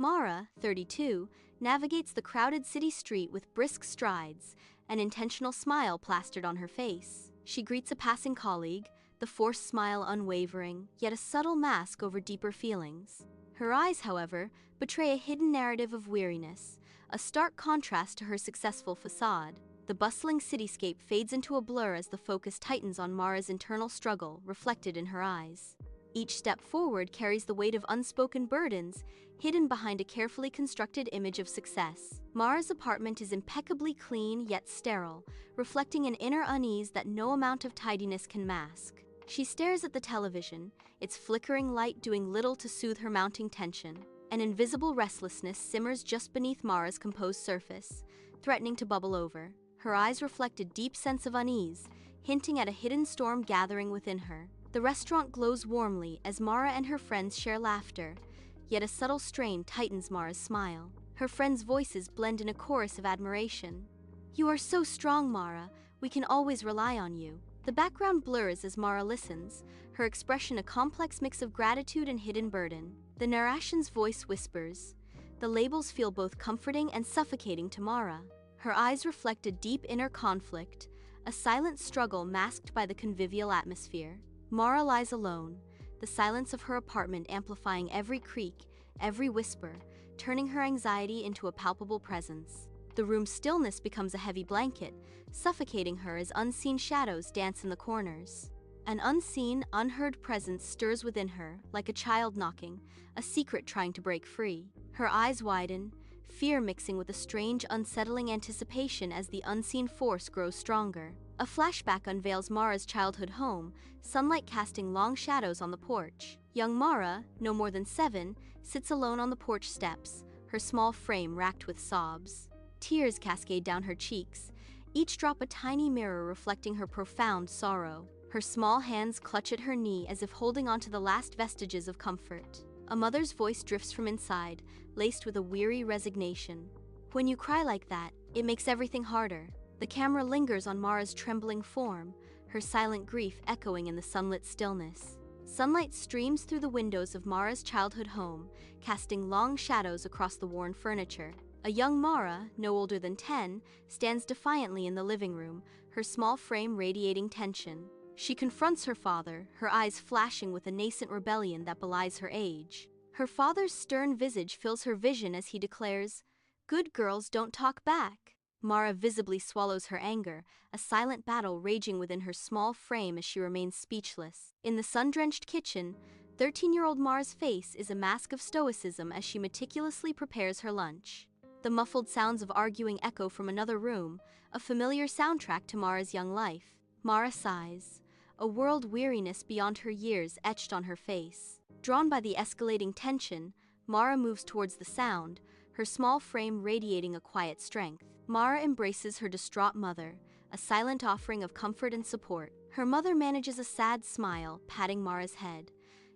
Mara, 32, navigates the crowded city street with brisk strides, an intentional smile plastered on her face. She greets a passing colleague, the forced smile unwavering, yet a subtle mask over deeper feelings. Her eyes, however, betray a hidden narrative of weariness, a stark contrast to her successful facade. The bustling cityscape fades into a blur as the focus tightens on Mara's internal struggle, reflected in her eyes. Each step forward carries the weight of unspoken burdens, hidden behind a carefully constructed image of success. Mara's apartment is impeccably clean yet sterile, reflecting an inner unease that no amount of tidiness can mask. She stares at the television, its flickering light doing little to soothe her mounting tension. An invisible restlessness simmers just beneath Mara's composed surface, threatening to bubble over. Her eyes reflect a deep sense of unease, hinting at a hidden storm gathering within her. The restaurant glows warmly as Mara and her friends share laughter, yet a subtle strain tightens Mara's smile. Her friends' voices blend in a chorus of admiration. "You are so strong, Mara. We can always rely on you." The background blurs as Mara listens, her expression a complex mix of gratitude and hidden burden. The narration's voice whispers. The labels feel both comforting and suffocating to Mara. Her eyes reflect a deep inner conflict, a silent struggle masked by the convivial atmosphere. Mara lies alone, the silence of her apartment amplifying every creak, every whisper, turning her anxiety into a palpable presence. The room's stillness becomes a heavy blanket, suffocating her as unseen shadows dance in the corners. An unseen, unheard presence stirs within her, like a child knocking, a secret trying to break free. Her eyes widen, fear mixing with a strange, unsettling anticipation as the unseen force grows stronger. A flashback unveils Mara's childhood home, sunlight casting long shadows on the porch. Young Mara, no more than 7, sits alone on the porch steps, her small frame racked with sobs. Tears cascade down her cheeks, each drop a tiny mirror reflecting her profound sorrow. Her small hands clutch at her knee as if holding on to the last vestiges of comfort. A mother's voice drifts from inside, laced with a weary resignation. "When you cry like that, it makes everything harder." The camera lingers on Mara's trembling form, her silent grief echoing in the sunlit stillness. Sunlight streams through the windows of Mara's childhood home, casting long shadows across the worn furniture. A young Mara, no older than 10, stands defiantly in the living room, her small frame radiating tension. She confronts her father, her eyes flashing with a nascent rebellion that belies her age. Her father's stern visage fills her vision as he declares, "Good girls don't talk back." Mara visibly swallows her anger, a silent battle raging within her small frame as she remains speechless. In the sun-drenched kitchen, 13-year-old Mara's face is a mask of stoicism as she meticulously prepares her lunch. The muffled sounds of arguing echo from another room, a familiar soundtrack to Mara's young life. Mara sighs, a world weariness beyond her years etched on her face. Drawn by the escalating tension, Mara moves towards the sound, her small frame radiating a quiet strength. Mara embraces her distraught mother, a silent offering of comfort and support. Her mother manages a sad smile, patting Mara's head.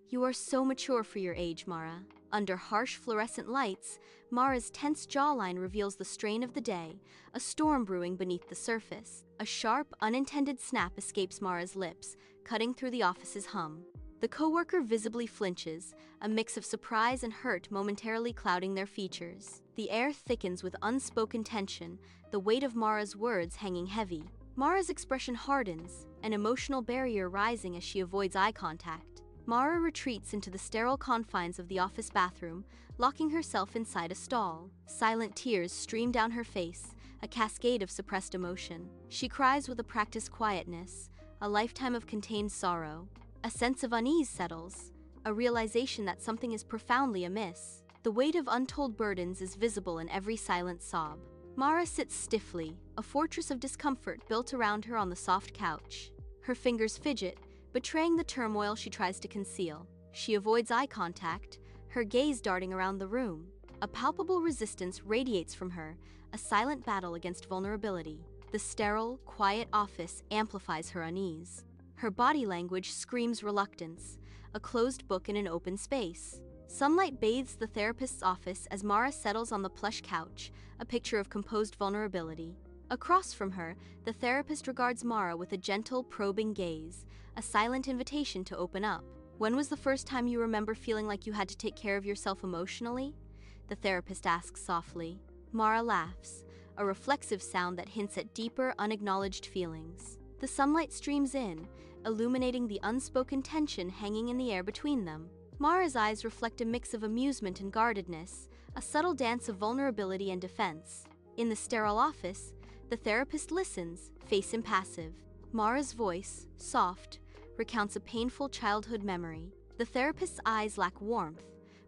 "You are so mature for your age, Mara." Under harsh fluorescent lights, Mara's tense jawline reveals the strain of the day, a storm brewing beneath the surface. A sharp, unintended snap escapes Mara's lips, cutting through the office's hum. The coworker visibly flinches, a mix of surprise and hurt momentarily clouding their features. The air thickens with unspoken tension, the weight of Mara's words hanging heavy. Mara's expression hardens, an emotional barrier rising as she avoids eye contact. Mara retreats into the sterile confines of the office bathroom, locking herself inside a stall. Silent tears stream down her face, a cascade of suppressed emotion. She cries with a practiced quietness, a lifetime of contained sorrow. A sense of unease settles, a realization that something is profoundly amiss. The weight of untold burdens is visible in every silent sob. Mara sits stiffly, a fortress of discomfort built around her on the soft couch. Her fingers fidget, betraying the turmoil she tries to conceal. She avoids eye contact, her gaze darting around the room. A palpable resistance radiates from her, a silent battle against vulnerability. The sterile, quiet office amplifies her unease. Her body language screams reluctance, a closed book in an open space. Sunlight bathes the therapist's office as Mara settles on the plush couch, a picture of composed vulnerability. Across from her, the therapist regards Mara with a gentle, probing gaze, a silent invitation to open up. "When was the first time you remember feeling like you had to take care of yourself emotionally?" the therapist asks softly. Mara laughs, a reflexive sound that hints at deeper, unacknowledged feelings. The sunlight streams in, illuminating the unspoken tension hanging in the air between them. Mara's eyes reflect a mix of amusement and guardedness, a subtle dance of vulnerability and defense. In the sterile office, the therapist listens, face impassive. Mara's voice, soft, recounts a painful childhood memory. The therapist's eyes lack warmth.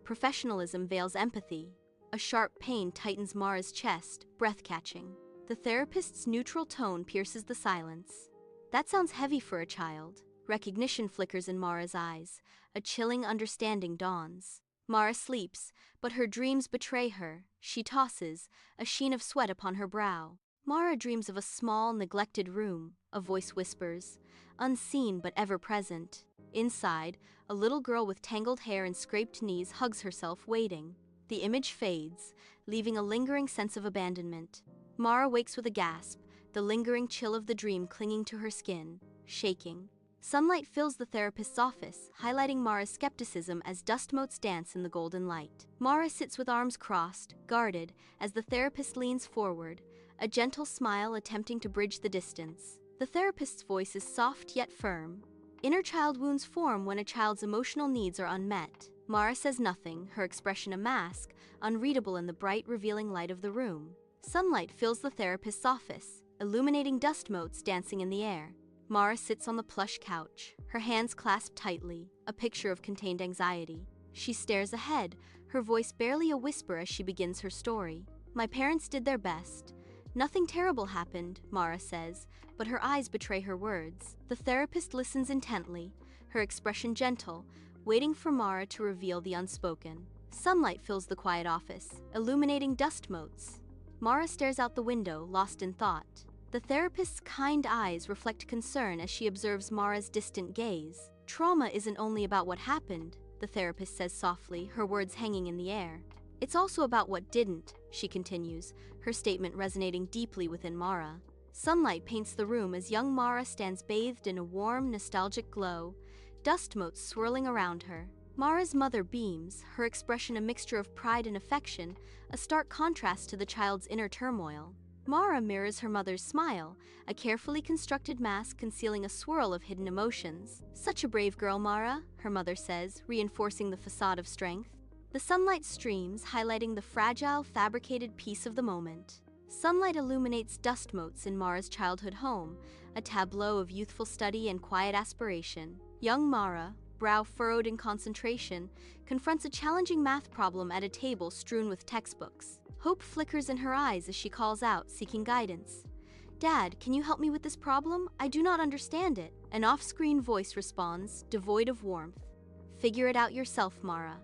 Professionalism veils empathy. A sharp pain tightens Mara's chest, breath-catching. The therapist's neutral tone pierces the silence. That sounds heavy for a child. Recognition flickers in Mara's eyes. A chilling understanding dawns. Mara sleeps, but her dreams betray her. She tosses, a sheen of sweat upon her brow. Mara dreams of a small, neglected room. A voice whispers, unseen but ever present. Inside, a little girl with tangled hair and scraped knees hugs herself, waiting. The image fades, leaving a lingering sense of abandonment. Mara wakes with a gasp, the lingering chill of the dream clinging to her skin, shaking. Sunlight fills the therapist's office, highlighting Mara's skepticism as dust motes dance in the golden light. Mara sits with arms crossed, guarded, as the therapist leans forward, a gentle smile attempting to bridge the distance. The therapist's voice is soft yet firm. Inner child wounds form when a child's emotional needs are unmet. Mara says nothing, her expression a mask, unreadable in the bright, revealing light of the room. Sunlight fills the therapist's office, illuminating dust motes dancing in the air. Mara sits on the plush couch, her hands clasped tightly, a picture of contained anxiety. She stares ahead, her voice barely a whisper as she begins her story. My parents did their best. Nothing terrible happened, Mara says, but her eyes betray her words. The therapist listens intently, her expression gentle, waiting for Mara to reveal the unspoken. Sunlight fills the quiet office, illuminating dust motes. Mara stares out the window, lost in thought. The therapist's kind eyes reflect concern as she observes Mara's distant gaze. Trauma isn't only about what happened, the therapist says softly, her words hanging in the air. It's also about what didn't, she continues, her statement resonating deeply within Mara. Sunlight paints the room as young Mara stands bathed in a warm, nostalgic glow, dust motes swirling around her. Mara's mother beams, her expression a mixture of pride and affection, a stark contrast to the child's inner turmoil. Mara mirrors her mother's smile, a carefully constructed mask concealing a swirl of hidden emotions. Such a brave girl, Mara, her mother says, reinforcing the facade of strength. The sunlight streams, highlighting the fragile, fabricated piece of the moment. Sunlight illuminates dust motes in Mara's childhood home, a tableau of youthful study and quiet aspiration. Young Mara, brow furrowed in concentration, confronts a challenging math problem at a table strewn with textbooks. Hope flickers in her eyes as she calls out, seeking guidance. Dad, can you help me with this problem? I do not understand it. An off-screen voice responds, devoid of warmth. Figure it out yourself, Mara.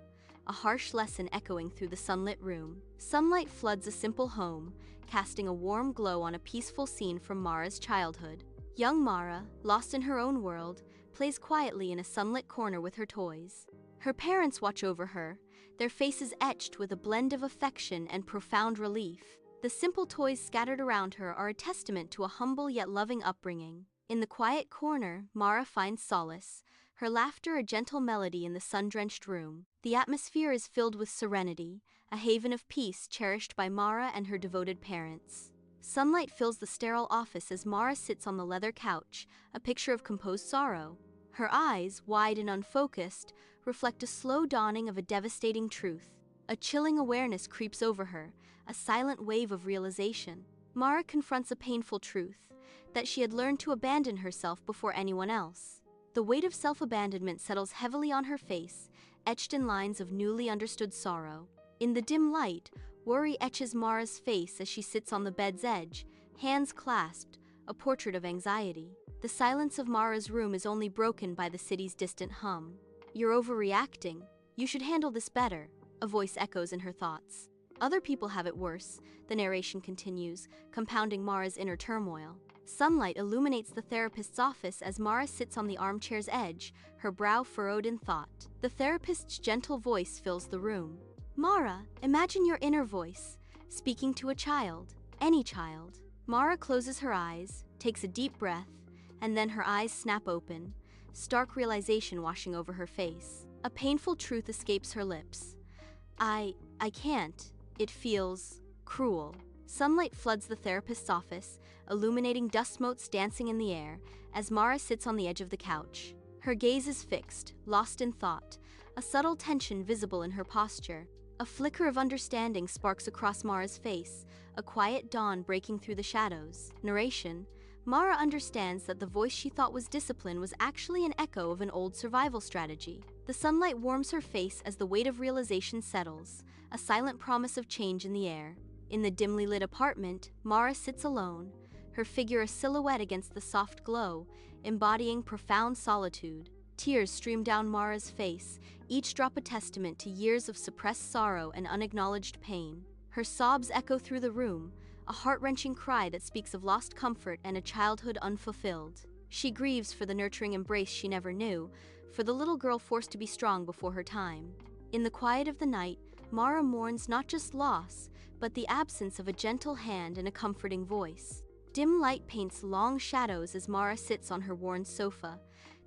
A harsh lesson echoing through the sunlit room. Sunlight floods a simple home, casting a warm glow on a peaceful scene from Mara's childhood. Young Mara, lost in her own world, plays quietly in a sunlit corner with her toys. Her parents watch over her, their faces etched with a blend of affection and profound relief. The simple toys scattered around her are a testament to a humble yet loving upbringing. In the quiet corner, Mara finds solace, her laughter a gentle melody in the sun-drenched room. The atmosphere is filled with serenity, a haven of peace cherished by Mara and her devoted parents. Sunlight fills the sterile office as Mara sits on the leather couch, a picture of composed sorrow. Her eyes, wide and unfocused, reflect a slow dawning of a devastating truth. A chilling awareness creeps over her, a silent wave of realization. Mara confronts a painful truth, that she had learned to abandon herself before anyone else. The weight of self-abandonment settles heavily on her face, etched in lines of newly understood sorrow. In the dim light, worry etches Mara's face as she sits on the bed's edge, hands clasped, a portrait of anxiety. The silence of Mara's room is only broken by the city's distant hum. You're overreacting. You should handle this better, a voice echoes in her thoughts. Other people have it worse, the narration continues, compounding Mara's inner turmoil. Sunlight illuminates the therapist's office as Mara sits on the armchair's edge, her brow furrowed in thought. The therapist's gentle voice fills the room. Mara, imagine your inner voice, speaking to a child, any child. Mara closes her eyes, takes a deep breath, and then her eyes snap open, stark realization washing over her face. A painful truth escapes her lips. I can't. It feels cruel. Sunlight floods the therapist's office, illuminating dust motes dancing in the air as Mara sits on the edge of the couch. Her gaze is fixed, lost in thought, a subtle tension visible in her posture. A flicker of understanding sparks across Mara's face, a quiet dawn breaking through the shadows. Narration: Mara understands that the voice she thought was discipline was actually an echo of an old survival strategy. The sunlight warms her face as the weight of realization settles, a silent promise of change in the air. In the dimly lit apartment, Mara sits alone, her figure a silhouette against the soft glow, embodying profound solitude. Tears stream down Mara's face, each drop a testament to years of suppressed sorrow and unacknowledged pain. Her sobs echo through the room, a heart-wrenching cry that speaks of lost comfort and a childhood unfulfilled. She grieves for the nurturing embrace she never knew, for the little girl forced to be strong before her time. In the quiet of the night, Mara mourns not just loss, but the absence of a gentle hand and a comforting voice. Dim light paints long shadows as Mara sits on her worn sofa,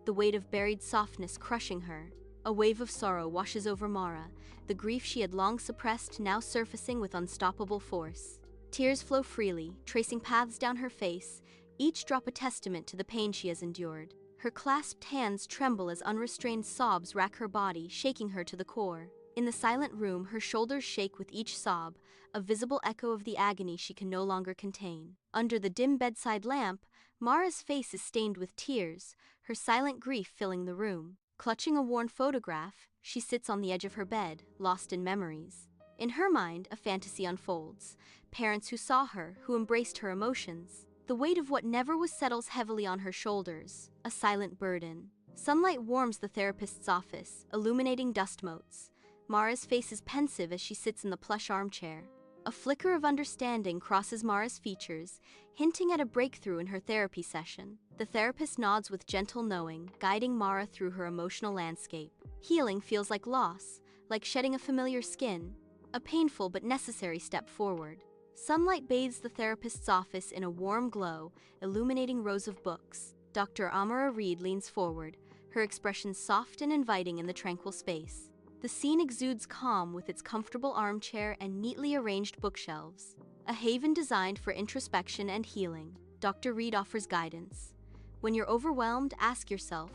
the weight of buried softness crushing her. A wave of sorrow washes over Mara, the grief she had long suppressed now surfacing with unstoppable force. Tears flow freely, tracing paths down her face, each drop a testament to the pain she has endured. Her clasped hands tremble as unrestrained sobs rack her body, shaking her to the core. In the silent room, her shoulders shake with each sob, a visible echo of the agony she can no longer contain. Under the dim bedside lamp, Mara's face is stained with tears, her silent grief filling the room. Clutching a worn photograph, she sits on the edge of her bed, lost in memories. In her mind, a fantasy unfolds. Parents who saw her, who embraced her emotions. The weight of what never was settles heavily on her shoulders, a silent burden. Sunlight warms the therapist's office, illuminating dust motes. Mara's face is pensive as she sits in the plush armchair. A flicker of understanding crosses Mara's features, hinting at a breakthrough in her therapy session. The therapist nods with gentle knowing, guiding Mara through her emotional landscape. Healing feels like loss, like shedding a familiar skin, a painful but necessary step forward. Sunlight bathes the therapist's office in a warm glow, illuminating rows of books. Dr. Amara Reed leans forward, her expression soft and inviting in the tranquil space. The scene exudes calm with its comfortable armchair and neatly arranged bookshelves. A haven designed for introspection and healing. Dr. Reed offers guidance. When you're overwhelmed, ask yourself,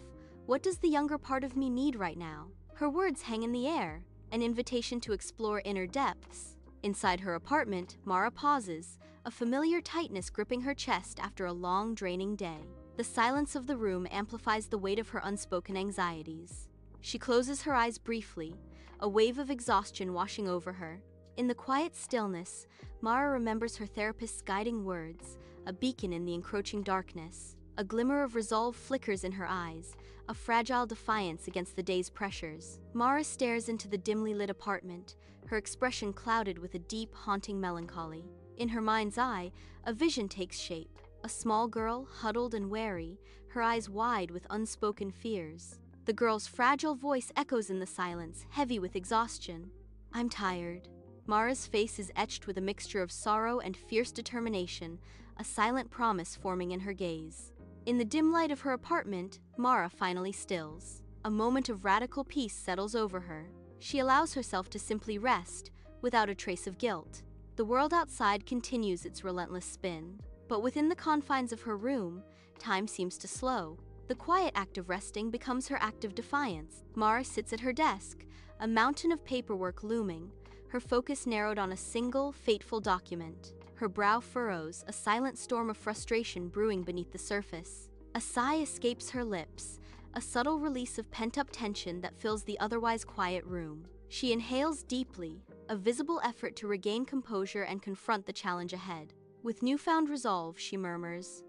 what does the younger part of me need right now? Her words hang in the air, an invitation to explore inner depths. Inside her apartment, Mara pauses, a familiar tightness gripping her chest after a long, draining day. The silence of the room amplifies the weight of her unspoken anxieties. She closes her eyes briefly, a wave of exhaustion washing over her. In the quiet stillness, Mara remembers her therapist's guiding words, a beacon in the encroaching darkness. A glimmer of resolve flickers in her eyes, a fragile defiance against the day's pressures. Mara stares into the dimly lit apartment, her expression clouded with a deep, haunting melancholy. In her mind's eye, a vision takes shape. A small girl, huddled and wary, her eyes wide with unspoken fears. The girl's fragile voice echoes in the silence, heavy with exhaustion. I'm tired. Mara's face is etched with a mixture of sorrow and fierce determination, a silent promise forming in her gaze. In the dim light of her apartment, Mara finally stills. A moment of radical peace settles over her. She allows herself to simply rest, without a trace of guilt. The world outside continues its relentless spin. But within the confines of her room, time seems to slow. The quiet act of resting becomes her act of defiance. Mara sits at her desk, a mountain of paperwork looming, her focus narrowed on a single, fateful document. Her brow furrows, a silent storm of frustration brewing beneath the surface. A sigh escapes her lips, a subtle release of pent-up tension that fills the otherwise quiet room. She inhales deeply, a visible effort to regain composure and confront the challenge ahead. With newfound resolve, she murmurs,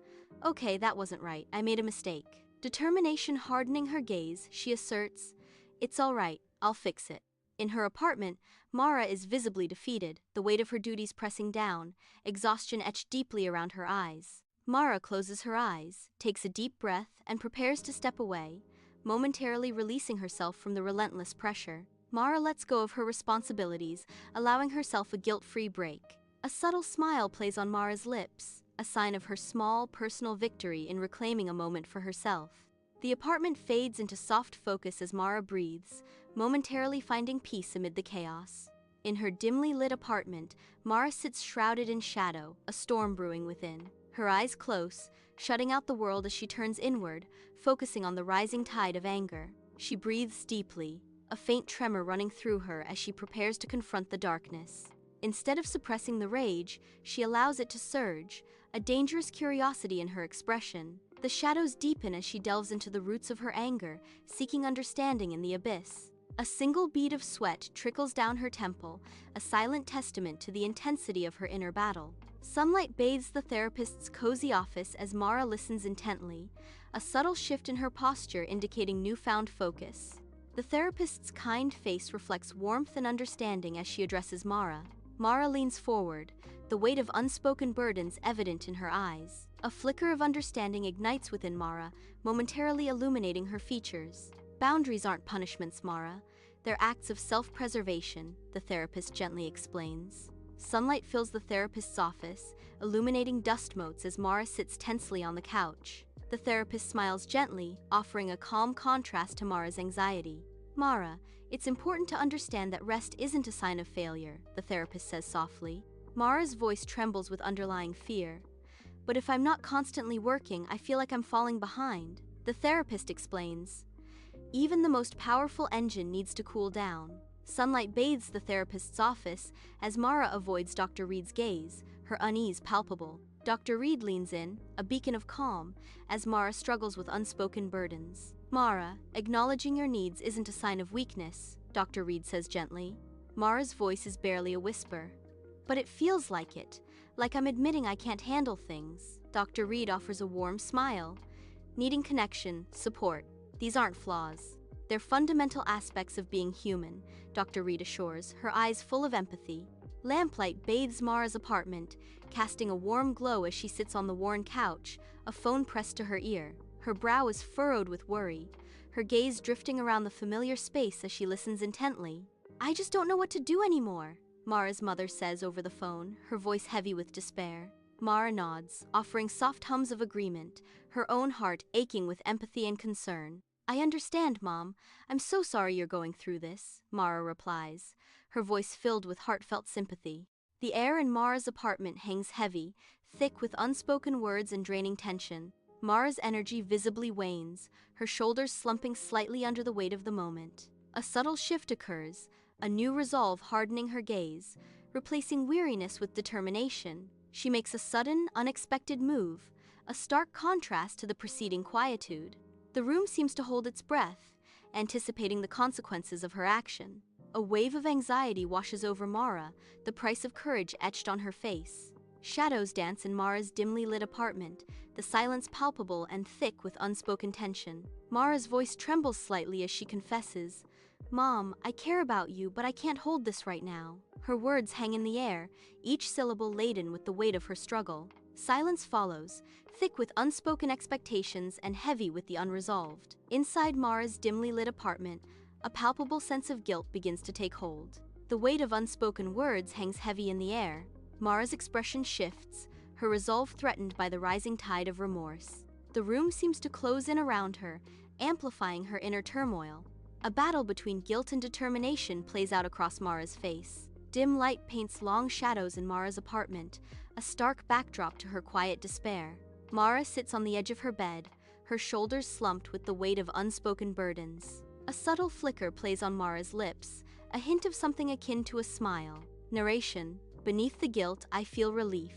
"Okay, that wasn't right. I made a mistake." Determination hardening her gaze, she asserts, "It's all right. I'll fix it." In her apartment, Mara is visibly defeated, the weight of her duties pressing down, exhaustion etched deeply around her eyes. Mara closes her eyes, takes a deep breath, and prepares to step away, momentarily releasing herself from the relentless pressure. Mara lets go of her responsibilities, allowing herself a guilt-free break. A subtle smile plays on Mara's lips, a sign of her small, personal victory in reclaiming a moment for herself. The apartment fades into soft focus as Mara breathes, momentarily finding peace amid the chaos. In her dimly lit apartment, Mara sits shrouded in shadow, a storm brewing within. Her eyes close, shutting out the world as she turns inward, focusing on the rising tide of anger. She breathes deeply, a faint tremor running through her as she prepares to confront the darkness. Instead of suppressing the rage, she allows it to surge, a dangerous curiosity in her expression. The shadows deepen as she delves into the roots of her anger, seeking understanding in the abyss. A single bead of sweat trickles down her temple, a silent testament to the intensity of her inner battle. Sunlight bathes the therapist's cozy office as Mara listens intently, a subtle shift in her posture indicating newfound focus. The therapist's kind face reflects warmth and understanding as she addresses Mara. Mara leans forward, the weight of unspoken burdens evident in her eyes. A flicker of understanding ignites within Mara, momentarily illuminating her features. Boundaries aren't punishments, Mara. They're acts of self-preservation, the therapist gently explains. Sunlight fills the therapist's office, illuminating dust motes as Mara sits tensely on the couch. The therapist smiles gently, offering a calm contrast to Mara's anxiety. Mara, it's important to understand that rest isn't a sign of failure, the therapist says softly. Mara's voice trembles with underlying fear. But if I'm not constantly working, I feel like I'm falling behind, the therapist explains. Even the most powerful engine needs to cool down. Sunlight bathes the therapist's office as Mara avoids Dr. Reed's gaze, her unease palpable. Dr. Reed leans in, a beacon of calm, as Mara struggles with unspoken burdens. Mara, acknowledging your needs isn't a sign of weakness, Dr. Reed says gently. Mara's voice is barely a whisper. But it feels like it, like I'm admitting I can't handle things. Dr. Reed offers a warm smile. Needing connection, support, these aren't flaws. They're fundamental aspects of being human, Dr. Reed assures, her eyes full of empathy. Lamplight bathes Mara's apartment, casting a warm glow as she sits on the worn couch, a phone pressed to her ear. Her brow is furrowed with worry, her gaze drifting around the familiar space as she listens intently. I just don't know what to do anymore, Mara's mother says over the phone, her voice heavy with despair. Mara nods, offering soft hums of agreement, her own heart aching with empathy and concern. I understand, Mom. I'm so sorry you're going through this, Mara replies, her voice filled with heartfelt sympathy. The air in Mara's apartment hangs heavy, thick with unspoken words and draining tension. Mara's energy visibly wanes, her shoulders slumping slightly under the weight of the moment. A subtle shift occurs, a new resolve hardening her gaze, replacing weariness with determination. She makes a sudden, unexpected move, a stark contrast to the preceding quietude. The room seems to hold its breath, anticipating the consequences of her action. A wave of anxiety washes over Mara, the price of courage etched on her face. Shadows dance in Mara's dimly lit apartment, the silence palpable and thick with unspoken tension. Mara's voice trembles slightly as she confesses, Mom, I care about you, but I can't hold this right now. Her words hang in the air, each syllable laden with the weight of her struggle. Silence follows, thick with unspoken expectations and heavy with the unresolved. Inside Mara's dimly lit apartment, a palpable sense of guilt begins to take hold. The weight of unspoken words hangs heavy in the air. Mara's expression shifts, her resolve threatened by the rising tide of remorse. The room seems to close in around her, amplifying her inner turmoil. A battle between guilt and determination plays out across Mara's face. Dim light paints long shadows in Mara's apartment, a stark backdrop to her quiet despair. Mara sits on the edge of her bed, her shoulders slumped with the weight of unspoken burdens. A subtle flicker plays on Mara's lips, a hint of something akin to a smile. Narration: beneath the guilt, I feel relief.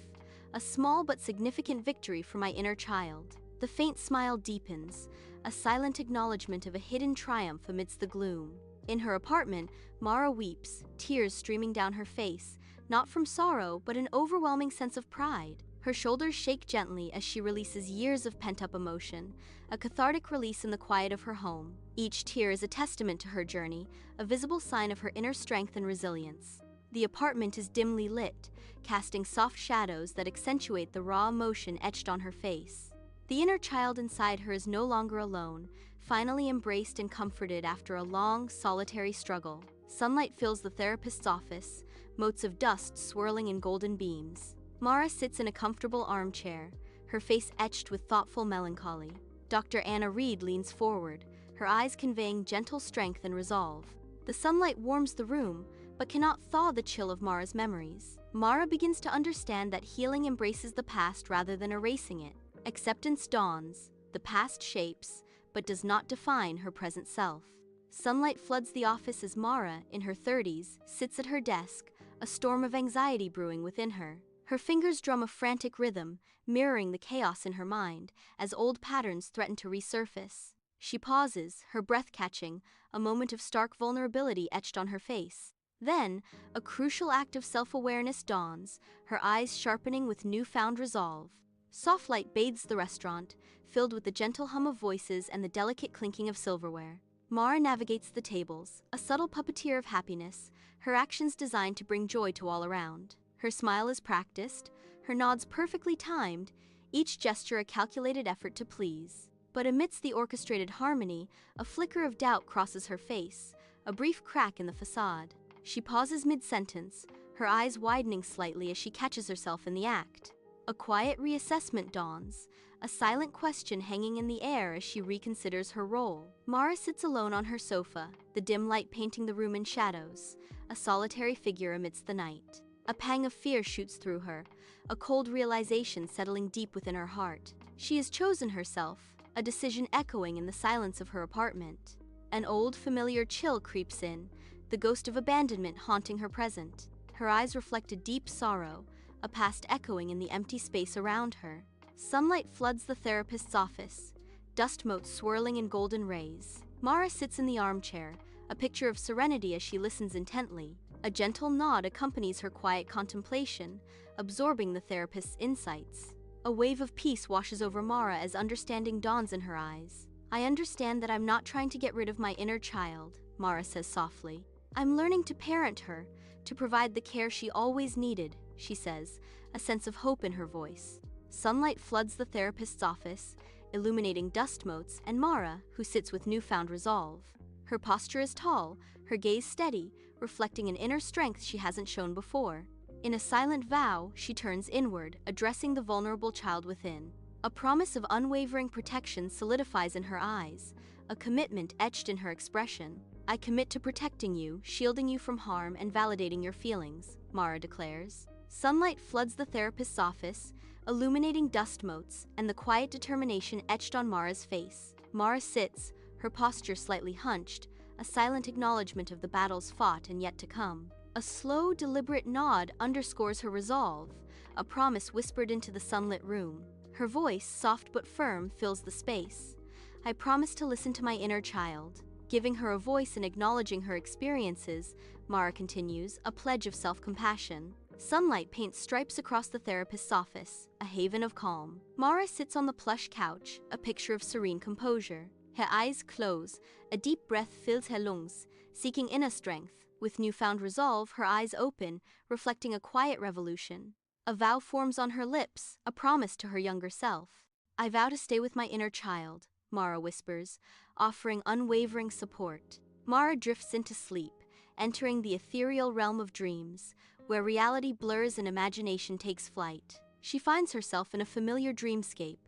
A small but significant victory for my inner child. The faint smile deepens, a silent acknowledgement of a hidden triumph amidst the gloom. In her apartment, Mara weeps, tears streaming down her face, not from sorrow but an overwhelming sense of pride. Her shoulders shake gently as she releases years of pent-up emotion, a cathartic release in the quiet of her home. Each tear is a testament to her journey, a visible sign of her inner strength and resilience. The apartment is dimly lit, casting soft shadows that accentuate the raw emotion etched on her face. The inner child inside her is no longer alone, finally embraced and comforted after a long, solitary struggle. Sunlight fills the therapist's office, motes of dust swirling in golden beams. Mara sits in a comfortable armchair, her face etched with thoughtful melancholy. Dr. Anna Reed leans forward, her eyes conveying gentle strength and resolve. The sunlight warms the room, but cannot thaw the chill of Mara's memories. Mara begins to understand that healing embraces the past rather than erasing it. Acceptance dawns, the past shapes, but does not define her present self. Sunlight floods the office as Mara, in her 30s, sits at her desk, a storm of anxiety brewing within her. Her fingers drum a frantic rhythm, mirroring the chaos in her mind, as old patterns threaten to resurface. She pauses, her breath catching, a moment of stark vulnerability etched on her face. Then, a crucial act of self-awareness dawns, her eyes sharpening with newfound resolve. Soft light bathes the restaurant, filled with the gentle hum of voices and the delicate clinking of silverware. Mara navigates the tables, a subtle puppeteer of happiness, her actions designed to bring joy to all around. Her smile is practiced, her nods perfectly timed, each gesture a calculated effort to please. But amidst the orchestrated harmony, a flicker of doubt crosses her face, a brief crack in the facade. She pauses mid-sentence, her eyes widening slightly as she catches herself in the act. A quiet reassessment dawns, a silent question hanging in the air as she reconsiders her role. Mara sits alone on her sofa, the dim light painting the room in shadows, a solitary figure amidst the night. A pang of fear shoots through her, a cold realization settling deep within her heart. She has chosen herself, a decision echoing in the silence of her apartment. An old, familiar chill creeps in, the ghost of abandonment haunting her present. Her eyes reflect a deep sorrow, a past echoing in the empty space around her. Sunlight floods the therapist's office, dust motes swirling in golden rays. Mara sits in the armchair, a picture of serenity as she listens intently. A gentle nod accompanies her quiet contemplation, absorbing the therapist's insights. A wave of peace washes over Mara as understanding dawns in her eyes. "I understand that I'm not trying to get rid of my inner child," Mara says softly. "I'm learning to parent her, to provide the care she always needed," she says, a sense of hope in her voice. Sunlight floods the therapist's office, illuminating dust motes and Mara, who sits with newfound resolve. Her posture is tall, her gaze steady, reflecting an inner strength she hasn't shown before. In a silent vow, she turns inward, addressing the vulnerable child within. A promise of unwavering protection solidifies in her eyes, a commitment etched in her expression. "I commit to protecting you, shielding you from harm, and validating your feelings," Mara declares. Sunlight floods the therapist's office, illuminating dust motes and the quiet determination etched on Mara's face. Mara sits, her posture slightly hunched, a silent acknowledgement of the battles fought and yet to come. A slow, deliberate nod underscores her resolve, a promise whispered into the sunlit room. Her voice, soft but firm, fills the space. "I promise to listen to my inner child." Giving her a voice and acknowledging her experiences, Mara continues, a pledge of self-compassion. Sunlight paints stripes across the therapist's office, a haven of calm. Mara sits on the plush couch, a picture of serene composure. Her eyes close, a deep breath fills her lungs, seeking inner strength. With newfound resolve, her eyes open, reflecting a quiet revolution. A vow forms on her lips, a promise to her younger self. "I vow to stay with my inner child," Mara whispers, offering unwavering support. Mara drifts into sleep, entering the ethereal realm of dreams, where reality blurs and imagination takes flight. She finds herself in a familiar dreamscape,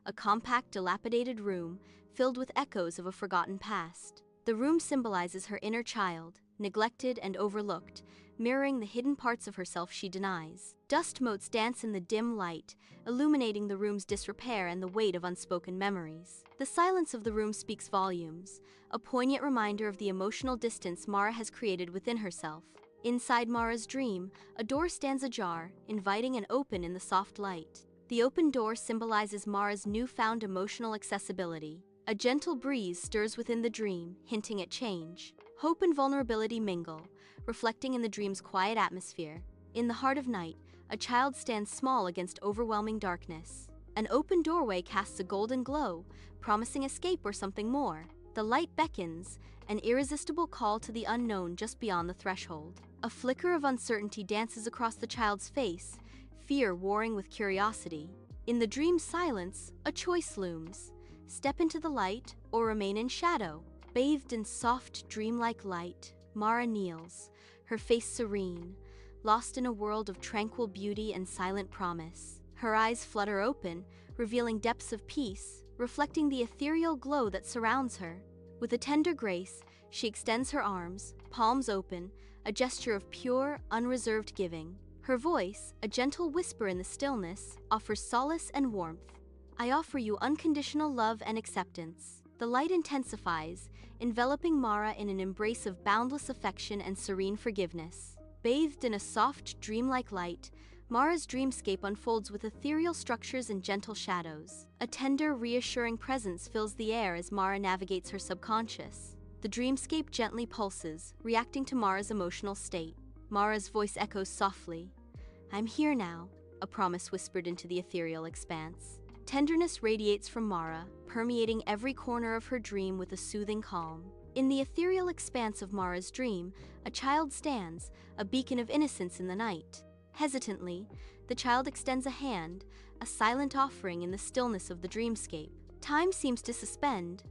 a compact, dilapidated room filled with echoes of a forgotten past. The room symbolizes her inner child, neglected and overlooked, mirroring the hidden parts of herself she denies. Dust motes dance in the dim light, illuminating the room's disrepair and the weight of unspoken memories. The silence of the room speaks volumes, a poignant reminder of the emotional distance Mara has created within herself. Inside Mara's dream, a door stands ajar, inviting an open in the soft light. The open door symbolizes Mara's newfound emotional accessibility. A gentle breeze stirs within the dream, hinting at change. Hope and vulnerability mingle, reflecting in the dream's quiet atmosphere. In the heart of night, a child stands small against overwhelming darkness. An open doorway casts a golden glow, promising escape or something more. The light beckons, an irresistible call to the unknown just beyond the threshold. A flicker of uncertainty dances across the child's face, fear warring with curiosity. In the dream's silence, a choice looms. Step into the light or remain in shadow. Bathed in soft, dreamlike light, Mara kneels, her face serene, lost in a world of tranquil beauty and silent promise. Her eyes flutter open, revealing depths of peace, reflecting the ethereal glow that surrounds her. With a tender grace, she extends her arms, palms open, a gesture of pure, unreserved giving. Her voice, a gentle whisper in the stillness, offers solace and warmth. I offer you unconditional love and acceptance. The light intensifies, enveloping Mara in an embrace of boundless affection and serene forgiveness. Bathed in a soft, dreamlike light, Mara's dreamscape unfolds with ethereal structures and gentle shadows. A tender, reassuring presence fills the air as Mara navigates her subconscious. The dreamscape gently pulses, reacting to Mara's emotional state. Mara's voice echoes softly. I'm here now, a promise whispered into the ethereal expanse. Tenderness radiates from Mara, permeating every corner of her dream with a soothing calm. In the ethereal expanse of Mara's dream, a child stands, a beacon of innocence in the night. Hesitantly, the child extends a hand, a silent offering in the stillness of the dreamscape. Time seems to suspend,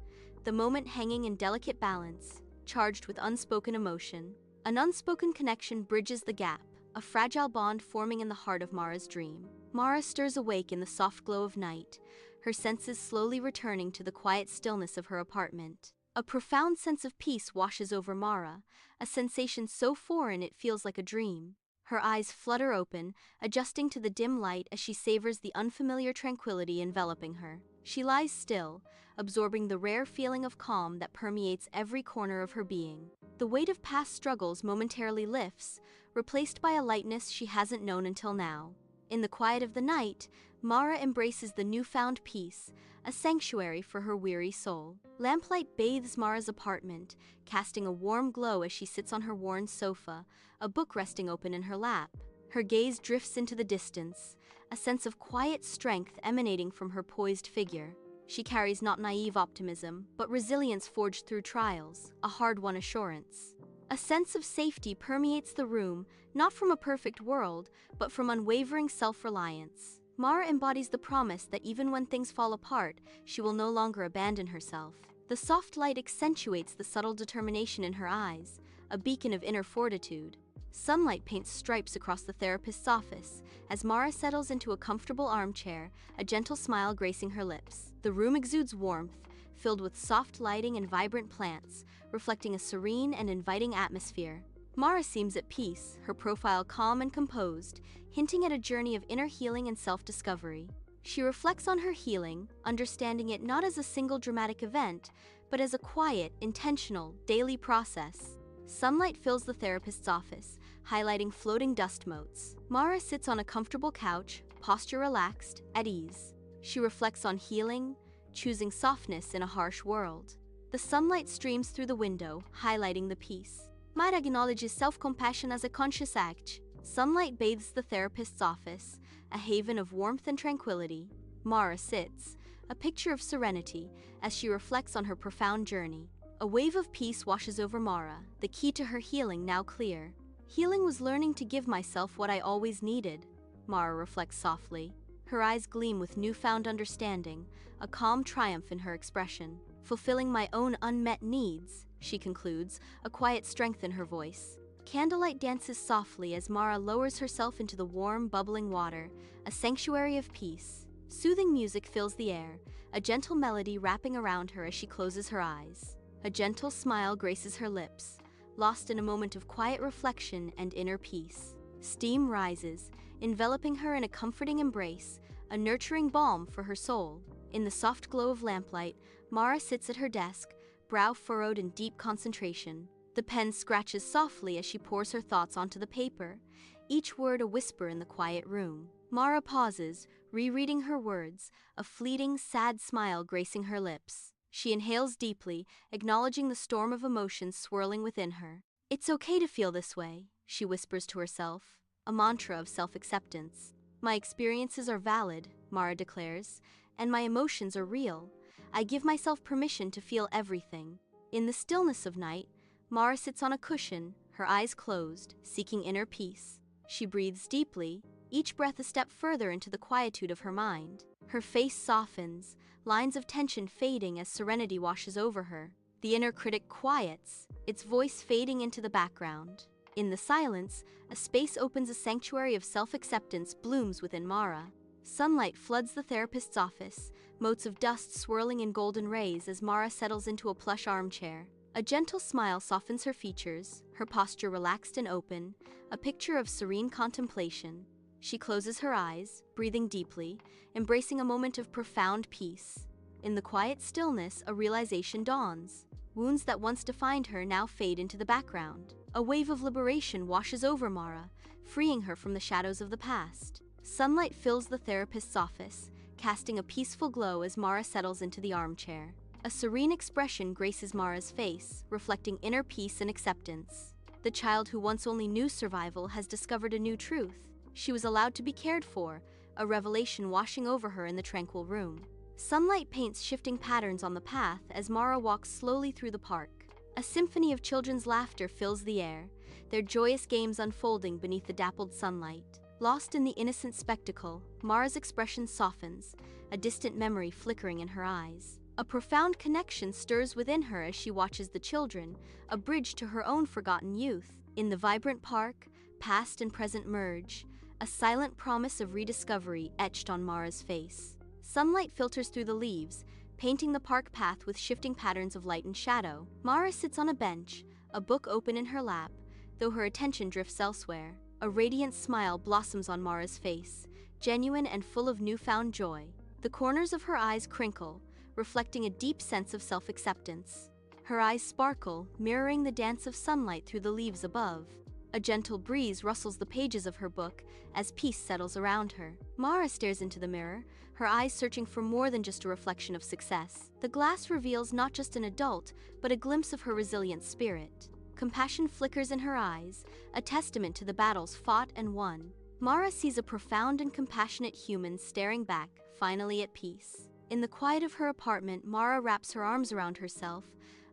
the moment hanging in delicate balance, charged with unspoken emotion. An unspoken connection bridges the gap, a fragile bond forming in the heart of Mara's dream. Mara stirs awake in the soft glow of night, her senses slowly returning to the quiet stillness of her apartment. A profound sense of peace washes over Mara, a sensation so foreign it feels like a dream. Her eyes flutter open, adjusting to the dim light as she savors the unfamiliar tranquility enveloping her. She lies still, absorbing the rare feeling of calm that permeates every corner of her being. The weight of past struggles momentarily lifts, replaced by a lightness she hasn't known until now. In the quiet of the night, Mara embraces the newfound peace, a sanctuary for her weary soul. Lamplight bathes Mara's apartment, casting a warm glow as she sits on her worn sofa, a book resting open in her lap. Her gaze drifts into the distance, a sense of quiet strength emanating from her poised figure. She carries not naive optimism, but resilience forged through trials, a hard-won assurance. A sense of safety permeates the room, not from a perfect world, but from unwavering self-reliance. Mara embodies the promise that even when things fall apart, she will no longer abandon herself. The soft light accentuates the subtle determination in her eyes, a beacon of inner fortitude. Sunlight paints stripes across the therapist's office as Mara settles into a comfortable armchair, a gentle smile gracing her lips. The room exudes warmth, filled with soft lighting and vibrant plants, reflecting a serene and inviting atmosphere. Mara seems at peace, her profile calm and composed, hinting at a journey of inner healing and self-discovery. She reflects on her healing, understanding it not as a single dramatic event, but as a quiet, intentional, daily process. Sunlight fills the therapist's office, highlighting floating dust motes. Mara sits on a comfortable couch, posture relaxed, at ease. She reflects on healing, choosing softness in a harsh world. The sunlight streams through the window, highlighting the peace. Mara acknowledges self-compassion as a conscious act. Sunlight bathes the therapist's office, a haven of warmth and tranquility. Mara sits, a picture of serenity, as she reflects on her profound journey. A wave of peace washes over Mara, the key to her healing now clear. Healing was learning to give myself what I always needed, Mara reflects softly. Her eyes gleam with newfound understanding, a calm triumph in her expression. Fulfilling my own unmet needs, she concludes, a quiet strength in her voice. Candlelight dances softly as Mara lowers herself into the warm, bubbling water, a sanctuary of peace. Soothing music fills the air, a gentle melody wrapping around her as she closes her eyes. A gentle smile graces her lips, lost in a moment of quiet reflection and inner peace. Steam rises, enveloping her in a comforting embrace, a nurturing balm for her soul. In the soft glow of lamplight, Mara sits at her desk, brow furrowed in deep concentration. The pen scratches softly as she pours her thoughts onto the paper, each word a whisper in the quiet room. Mara pauses, rereading her words, a fleeting, sad smile gracing her lips. She inhales deeply, acknowledging the storm of emotions swirling within her. It's okay to feel this way, she whispers to herself, a mantra of self-acceptance. My experiences are valid, Mara declares, and my emotions are real. I give myself permission to feel everything. In the stillness of night, Mara sits on a cushion, her eyes closed, seeking inner peace. She breathes deeply, each breath a step further into the quietude of her mind. Her face softens, lines of tension fading as serenity washes over her. The inner critic quiets, its voice fading into the background. In the silence, a space opens, a sanctuary of self-acceptance blooms within Mara. Sunlight floods the therapist's office, motes of dust swirling in golden rays as Mara settles into a plush armchair. A gentle smile softens her features, her posture relaxed and open, a picture of serene contemplation. She closes her eyes, breathing deeply, embracing a moment of profound peace. In the quiet stillness, a realization dawns. Wounds that once defined her now fade into the background. A wave of liberation washes over Mara, freeing her from the shadows of the past. Sunlight fills the therapist's office, casting a peaceful glow as Mara settles into the armchair. A serene expression graces Mara's face, reflecting inner peace and acceptance. The child who once only knew survival has discovered a new truth. She was allowed to be cared for, a revelation washing over her in the tranquil room. Sunlight paints shifting patterns on the path as Mara walks slowly through the park. A symphony of children's laughter fills the air, their joyous games unfolding beneath the dappled sunlight. Lost in the innocent spectacle, Mara's expression softens, a distant memory flickering in her eyes. A profound connection stirs within her as she watches the children, a bridge to her own forgotten youth. In the vibrant park, past and present merge, a silent promise of rediscovery etched on Mara's face. Sunlight filters through the leaves, painting the park path with shifting patterns of light and shadow. Mara sits on a bench, a book open in her lap, though her attention drifts elsewhere. A radiant smile blossoms on Mara's face, genuine and full of newfound joy. The corners of her eyes crinkle, reflecting a deep sense of self-acceptance. Her eyes sparkle, mirroring the dance of sunlight through the leaves above. A gentle breeze rustles the pages of her book as peace settles around her. Mara stares into the mirror, her eyes searching for more than just a reflection of success. The glass reveals not just an adult, but a glimpse of her resilient spirit. Compassion flickers in her eyes, a testament to the battles fought and won. Mara sees a profound and compassionate human staring back, finally at peace. In the quiet of her apartment, Mara wraps her arms around herself,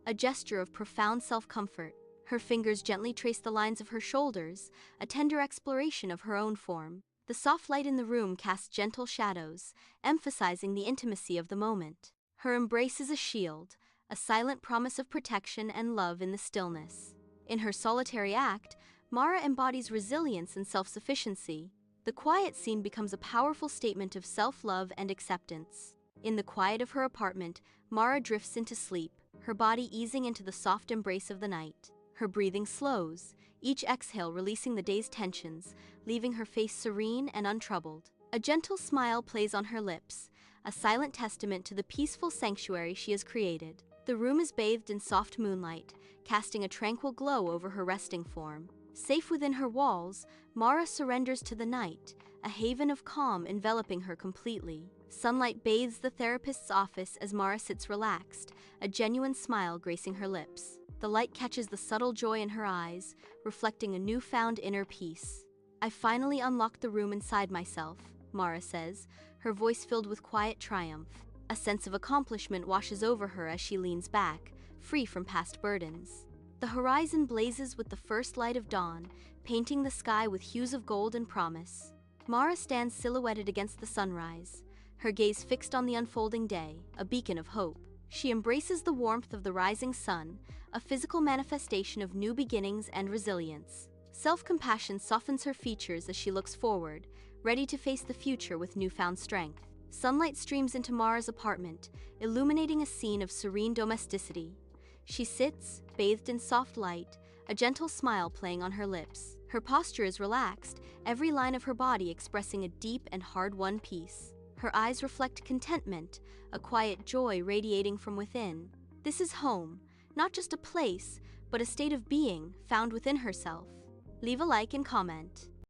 a gesture of profound self-comfort. Her fingers gently trace the lines of her shoulders, a tender exploration of her own form. The soft light in the room casts gentle shadows, emphasizing the intimacy of the moment. Her embrace is a shield, a silent promise of protection and love in the stillness. In her solitary act, Mara embodies resilience and self-sufficiency. The quiet scene becomes a powerful statement of self-love and acceptance. In the quiet of her apartment, Mara drifts into sleep, her body easing into the soft embrace of the night. Her breathing slows, each exhale releasing the day's tensions, leaving her face serene and untroubled. A gentle smile plays on her lips, a silent testament to the peaceful sanctuary she has created. The room is bathed in soft moonlight, casting a tranquil glow over her resting form. Safe within her walls, Mara surrenders to the night, a haven of calm enveloping her completely. Sunlight bathes the therapist's office as Mara sits relaxed, a genuine smile gracing her lips. The light catches the subtle joy in her eyes, reflecting a newfound inner peace. "I finally unlocked the room inside myself," Mara says, her voice filled with quiet triumph. A sense of accomplishment washes over her as she leans back, free from past burdens. The horizon blazes with the first light of dawn, painting the sky with hues of gold and promise. Mara stands silhouetted against the sunrise, her gaze fixed on the unfolding day, a beacon of hope. She embraces the warmth of the rising sun, a physical manifestation of new beginnings and resilience. Self-compassion softens her features as she looks forward, ready to face the future with newfound strength. Sunlight streams into Mara's apartment, illuminating a scene of serene domesticity. She sits, bathed in soft light, a gentle smile playing on her lips. Her posture is relaxed, every line of her body expressing a deep and hard-won peace. Her eyes reflect contentment, a quiet joy radiating from within. This is home, not just a place, but a state of being found within herself. Leave a like and comment.